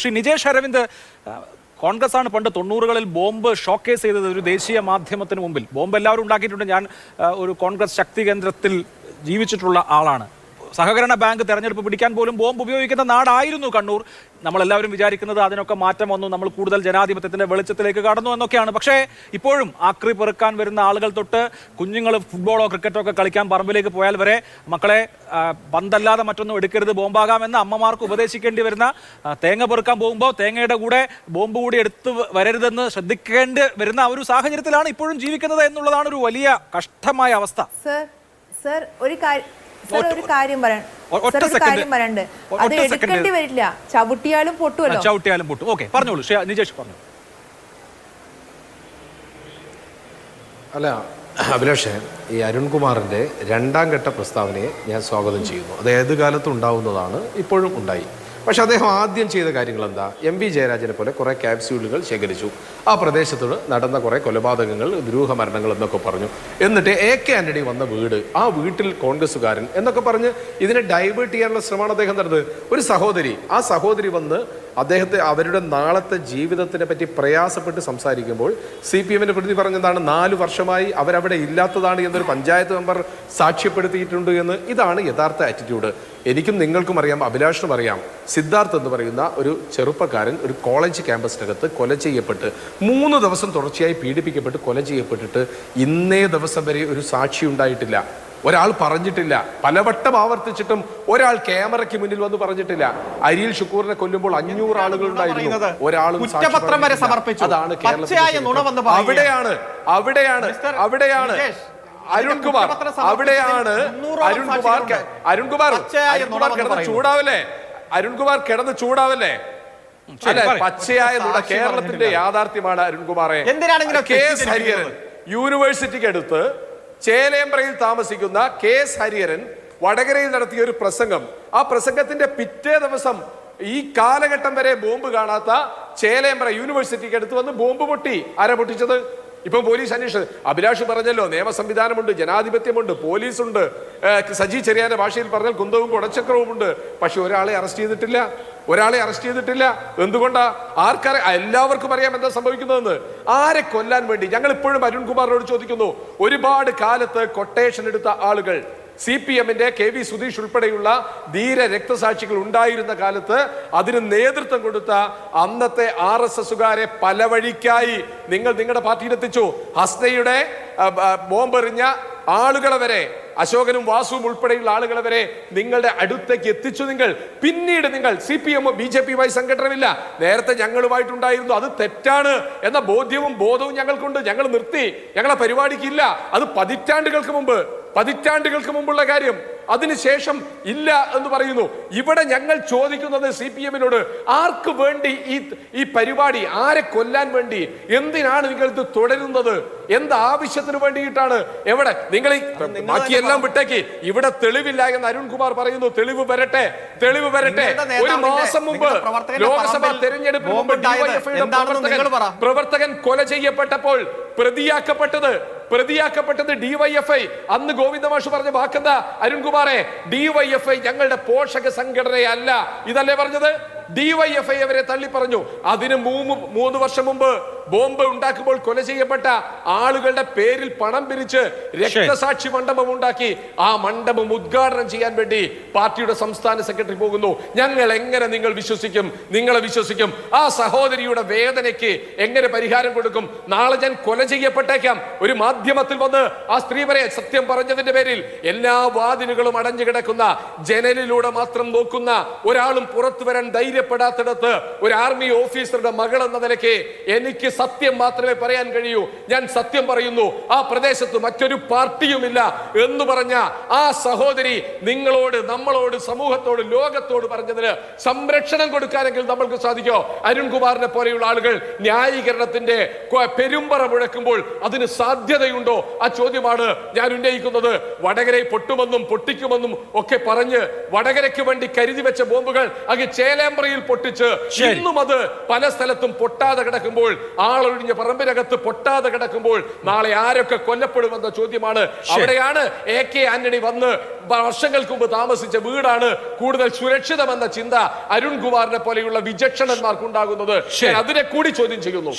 ശ്രീ നിജേഷ് അരവിന്ദ്, കോൺഗ്രസ് ആണ് പണ്ട് 90കളിൽ bomb showcase ചെയ്തത് ഒരു ദേശീയ മാധ്യമത്തിന് മുമ്പിൽ. ബോംബ് എല്ലാവരും ഉണ്ടാക്കിയിട്ടുണ്ട്. ഞാൻ ഒരു കോൺഗ്രസ് ശക്തി കേന്ദ്രത്തിൽ ജീവിച്ചിട്ടുള്ള ആളാണ്. സഹകരണ ബാങ്ക് തെരഞ്ഞെടുപ്പ് പിടിക്കാൻ പോലും ബോംബ് ഉപയോഗിക്കുന്ന നാടായിരുന്നു കണ്ണൂർ. നമ്മളെല്ലാവരും വിചാരിക്കുന്നത് അതിനൊക്കെ മാറ്റം വന്നു, നമ്മൾ കൂടുതൽ ജനാധിപത്യത്തിന്റെ വെളിച്ചത്തിലേക്ക് കടന്നു എന്നൊക്കെയാണ്. പക്ഷേ ഇപ്പോഴും ആക്രി പെറുക്കാൻ വരുന്ന ആളുകൾ തൊട്ട് കുഞ്ഞുങ്ങൾ ഫുട്ബോളോ ക്രിക്കറ്റോ ഒക്കെ കളിക്കാൻ പറമ്പിലേക്ക് പോയാൽ വരെ മക്കളെ പന്തല്ലാതെ മറ്റൊന്നും എടുക്കരുത്, ബോംബാകാമെന്ന് അമ്മമാർക്ക് ഉപദേശിക്കേണ്ടി വരുന്ന, തേങ്ങ പെറുക്കാൻ പോകുമ്പോൾ തേങ്ങയുടെ കൂടെ ബോംബ് കൂടി എടുത്ത് വരരുതെന്ന് ശ്രദ്ധിക്കേണ്ടി വരുന്ന ഒരു സാഹചര്യത്തിലാണ് ഇപ്പോഴും ജീവിക്കുന്നത് എന്നുള്ളതാണ് ഒരു വലിയ കഷ്ടമായ അവസ്ഥ. സർ ഒരു കാര്യം പറയണ്ട്, അത് എടുക്കേണ്ടി വരില്ല, ചവിട്ടിയാലും പൊട്ടുമല്ലോ. ചവിട്ടിയാലും പൊട്ടും. ഓക്കെ, പറഞ്ഞോളൂ നിജേഷ്, പറഞ്ഞു. അല്ല അഭിലാഷേ, ഈ അരുൺകുമാറിൻ്റെ രണ്ടാം ഘട്ട പ്രസ്താവനയെ ഞാൻ സ്വാഗതം ചെയ്യുന്നു. അത് ഏത് കാലത്തും ഉണ്ടാവുന്നതാണ്, ഇപ്പോഴും ഉണ്ടായി. പക്ഷെ അദ്ദേഹം ആദ്യം ചെയ്ത കാര്യങ്ങൾ എന്താ? MV ജയരാജനെ പോലെ കുറേ ക്യാപ്സ്യൂളുകൾ ശേഖരിച്ചു, ആ പ്രദേശത്തോട് നടന്ന കുറേ കൊലപാതകങ്ങൾ, ദുരൂഹമരണങ്ങൾ എന്നൊക്കെ പറഞ്ഞു. എന്നിട്ട് AK ആന്റണി വന്ന വീട്, ആ വീട്ടിൽ കോൺഗ്രസ്സുകാരൻ എന്നൊക്കെ പറഞ്ഞ് ഇതിനെ ഡൈവേർട്ട് ചെയ്യാനുള്ള ശ്രമമാണ് അദ്ദേഹം നടന്നത്. ഒരു സഹോദരി, ആ സഹോദരി വന്ന് അദ്ദേഹത്തെ അവരുടെ നാളത്തെ ജീവിതത്തിനെ പറ്റി പ്രയാസപ്പെട്ട് സംസാരിക്കുമ്പോൾ CPM-ന്റെ പ്രതി പറഞ്ഞതാണ് 4 വർഷമായി അവരവിടെ ഇല്ലാത്തതാണ് എന്നൊരു പഞ്ചായത്ത് മെമ്പർ സാക്ഷ്യപ്പെടുത്തിയിട്ടുണ്ട് എന്ന്. ഇതാണ് യഥാർത്ഥ ആറ്റിറ്റ്യൂഡ്. എനിക്കും നിങ്ങൾക്കും അറിയാം, അഭിലാഷിനും അറിയാം. സിദ്ധാർത്ഥ് എന്ന് പറയുന്ന ഒരു ചെറുപ്പക്കാരൻ ഒരു കോളേജ് ക്യാമ്പസിനകത്ത് കൊല ചെയ്യപ്പെട്ട് 3 ദിവസം തുടർച്ചയായി പീഡിപ്പിക്കപ്പെട്ട് കൊല ചെയ്യപ്പെട്ടിട്ട് ഇന്നേ ദിവസം വരെ ഒരു സാക്ഷി ഉണ്ടായിട്ടില്ല. ഒരാൾ പറഞ്ഞിട്ടില്ല. പലവട്ടം ആവർത്തിച്ചിട്ടും ഒരാൾ ക്യാമറയ്ക്ക് മുന്നിൽ വന്ന് പറഞ്ഞിട്ടില്ല. അരിയിൽ ഷുക്കൂറിനെ കൊല്ലുമ്പോൾ 500 ആളുകൾ ഉണ്ടായിരുന്നു, ഒരാളും കുറ്റപത്രം വരെ സമർപ്പിച്ചു. അതാണ് അവിടെയാണ് അരുൺകുമാർ, അവിടെയാണ് അരുൺകുമാർ കിടന്ന് ചൂടാവല്ലേ? അല്ലെ, പച്ചയായ നുണ കേരളത്തിന്റെ യാഥാർത്ഥ്യമാണ് അരുൺകുമാറെ. KS ഹരിഹരൻ യൂണിവേഴ്സിറ്റിക്ക് അടുത്ത് ചേലേമ്പ്രയിൽ താമസിക്കുന്ന KS ഹരിഹരൻ വടകരയിൽ നടത്തിയ ഒരു പ്രസംഗം, ആ പ്രസംഗത്തിന്റെ പിറ്റേ ദിവസം ഈ കാലഘട്ടം വരെ ബോംബ് കാണാത്ത ചേലേമ്പ്ര യൂണിവേഴ്സിറ്റിക്ക് അടുത്ത് വന്ന് ബോംബ് പൊട്ടി. ആരാ പൊട്ടിച്ചത്? ഇപ്പം പോലീസ് അന്വേഷണം. അഭിലാഷ് പറഞ്ഞല്ലോ, നിയമ സംവിധാനമുണ്ട്, ജനാധിപത്യമുണ്ട്, പോലീസുണ്ട്, സജി ചെറിയാന്റെ ഭാഷയിൽ പറഞ്ഞാൽ കുന്തവും കുടച്ചക്രവും ഉണ്ട്. പക്ഷെ ഒരാളെ അറസ്റ്റ് ചെയ്തിട്ടില്ല. എന്തുകൊണ്ടാ? എല്ലാവർക്കും അറിയാം എന്താ സംഭവിക്കുന്നതെന്ന്. ആരെ കൊല്ലാൻ വേണ്ടി? ഞങ്ങൾ ഇപ്പോഴും അരുൺകുമാറിനോട് ചോദിക്കുന്നു. ഒരുപാട് കാലത്ത് കൊട്ടേഷൻ എടുത്ത ആളുകൾ, CPM-ന്റെ KV സുധീഷ് ഉൾപ്പെടെയുള്ള ധീര രക്തസാക്ഷികൾ ഉണ്ടായിരുന്ന കാലത്ത് അതിന് നേതൃത്വം കൊടുത്ത അന്നത്തെ RSSകാരെ പല വഴിക്കായി നിങ്ങൾ നിങ്ങളുടെ പാർട്ടിയിലെത്തിച്ചു. ഹസ്നയുടെ ബോംബെറിഞ്ഞ ആളുകളെ വരെ, അശോകനും വാസുവും ഉൾപ്പെടെയുള്ള ആളുകളെ വരെ നിങ്ങളുടെ അടുത്തേക്ക് എത്തിച്ചു. പിന്നീട് നിങ്ങൾ CPM BJP-യുമായി സംഘടനമില്ല, നേരത്തെ ഞങ്ങളുമായിട്ടുണ്ടായിരുന്നു, അത് തെറ്റാണ് എന്ന ബോധ്യവും ബോധവും ഞങ്ങൾക്കുണ്ട്. ഞങ്ങൾ നിർത്തി, ഞങ്ങളെ പരിപാടിക്കില്ല. അത് പതിറ്റാണ്ടുകൾക്ക് മുമ്പുള്ള കാര്യം. അതിനുശേഷം ഇല്ല എന്ന് പറയുന്നു. ഇവിടെ ഞങ്ങൾ ചോദിക്കുന്നത് CPM-നോട്, ആർക്ക് വേണ്ടി ഈ പരിപാടി? ആരെ കൊല്ലാൻ വേണ്ടി? എന്തിനാണ് നിങ്ങൾ ഇത് തുടരുന്നത്? എന്ത് ആവശ്യത്തിന് വേണ്ടിയിട്ടാണ്? എവിടെ നിങ്ങൾ ബാക്കിയെല്ലാം വിട്ടേക്ക്. ഇവിടെ തെളിവില്ല എന്ന് അരുൺകുമാർ പറയുന്നു. തെളിവ് വരട്ടെ. ഒരു മാസം മുമ്പ് ലോക്സഭാ തെരഞ്ഞെടുപ്പിന് മുമ്പ് പ്രവർത്തകൻ കൊല ചെയ്യപ്പെട്ടപ്പോൾ പ്രതിയാക്കപ്പെട്ടത് DYFI. അന്ന് ഗോവിന്ദമാഷ് പറഞ്ഞ വാക്കെന്താ അരുൺകുമാറെ? DYFI ഞങ്ങളുടെ പോഷക സംഘടനയല്ല, ഇതല്ലേ പറഞ്ഞത്? DYFI അവരെ തള്ളി പറഞ്ഞു. അതിന് 3 വർഷം മുമ്പ് ബോംബ് ഉണ്ടാക്കുമ്പോൾ കൊല ചെയ്യപ്പെട്ട ആളുകളുടെ പേരിൽ പണം പിരിച്ച് രക്തസാക്ഷി മണ്ഡപം ഉണ്ടാക്കി. ആ മണ്ഡപം ഉദ്ഘാടനം ചെയ്യാൻ വേണ്ടി പാർട്ടിയുടെ സംസ്ഥാന സെക്രട്ടറി പോകുന്നു. ഞങ്ങൾ എങ്ങനെ നിങ്ങളെ വിശ്വസിക്കും? ആ സഹോദരിയുടെ വേദനയ്ക്ക് എങ്ങനെ പരിഹാരം കൊടുക്കും? നാളെ ഞാൻ കൊല ചെയ്യപ്പെട്ടേക്കാം. ഒരു മാധ്യമത്തിൽ വന്ന് ആ സ്ത്രീ പറയാൻ, സത്യം പറഞ്ഞതിന്റെ പേരിൽ എല്ലാ വാതിലുകളും അടഞ്ഞു കിടക്കുന്ന, ജനലിലൂടെ മാത്രം നോക്കുന്ന ഒരാളും പുറത്തു വരാൻ ധൈര്യപ്പെടാത്തിടത്ത് ഒരു ആർമി ഓഫീസറുടെ മകൾ എന്ന നിലയ്ക്ക് എനിക്ക് സത്യം മാത്രമേ പറയാൻ കഴിയൂ. ഞാൻ സത്യം പറയുന്നു. ആ പ്രദേശത്ത് മറ്റൊരു പാർട്ടിയുമില്ല എന്ന് പറഞ്ഞ ആ സഹോദരി നിങ്ങളോട്, നമ്മളോട്, സമൂഹത്തോട്, ലോകത്തോട് പറഞ്ഞതിന് സംരക്ഷണം കൊടുക്കാനെങ്കിൽ നമ്മൾക്ക് സാധിക്കോ? അരുൺകുമാറിനെ പോലെയുള്ള ആളുകൾ ന്യായീകരണത്തിന്റെ പെരുമ്പറ മുഴക്കുമ്പോൾ അതിന് സാധ്യതയുണ്ടോ? ആ ചോദ്യമാണ് ഞാൻ ഉന്നയിക്കുന്നത്. വടകരയെ പൊട്ടുമെന്നും പൊട്ടിക്കുമെന്നും ഒക്കെ പറഞ്ഞ് വടകരയ്ക്ക് വേണ്ടി കരുതി വെച്ച ബോംബുകൾ അങ്ങ് ചേലേമ്പ്രയിൽ പൊട്ടിച്ച് ഇന്നും അത് പല സ്ഥലത്തും പൊട്ടാതെ കിടക്കുമ്പോൾ ആളൊഴിഞ്ഞ പറമ്പിനകത്ത് പൊട്ടാതെ കിടക്കുമ്പോൾ നാളെ ആരൊക്കെ കൊല്ലപ്പെടുമെന്ന ചോദ്യമാണ്. അവിടെയാണ് AK ആന്റണി വന്ന് വർഷങ്ങൾക്ക് മുമ്പ് താമസിച്ച വീടാണ് കൂടുതൽ സുരക്ഷിതമെന്ന ചിന്ത അരുൺകുമാറിനെ പോലെയുള്ള വിചക്ഷണന്മാർക്കുണ്ടാകുന്നത്. അതിനെ കൂടി ചോദ്യം ചെയ്യുന്നു.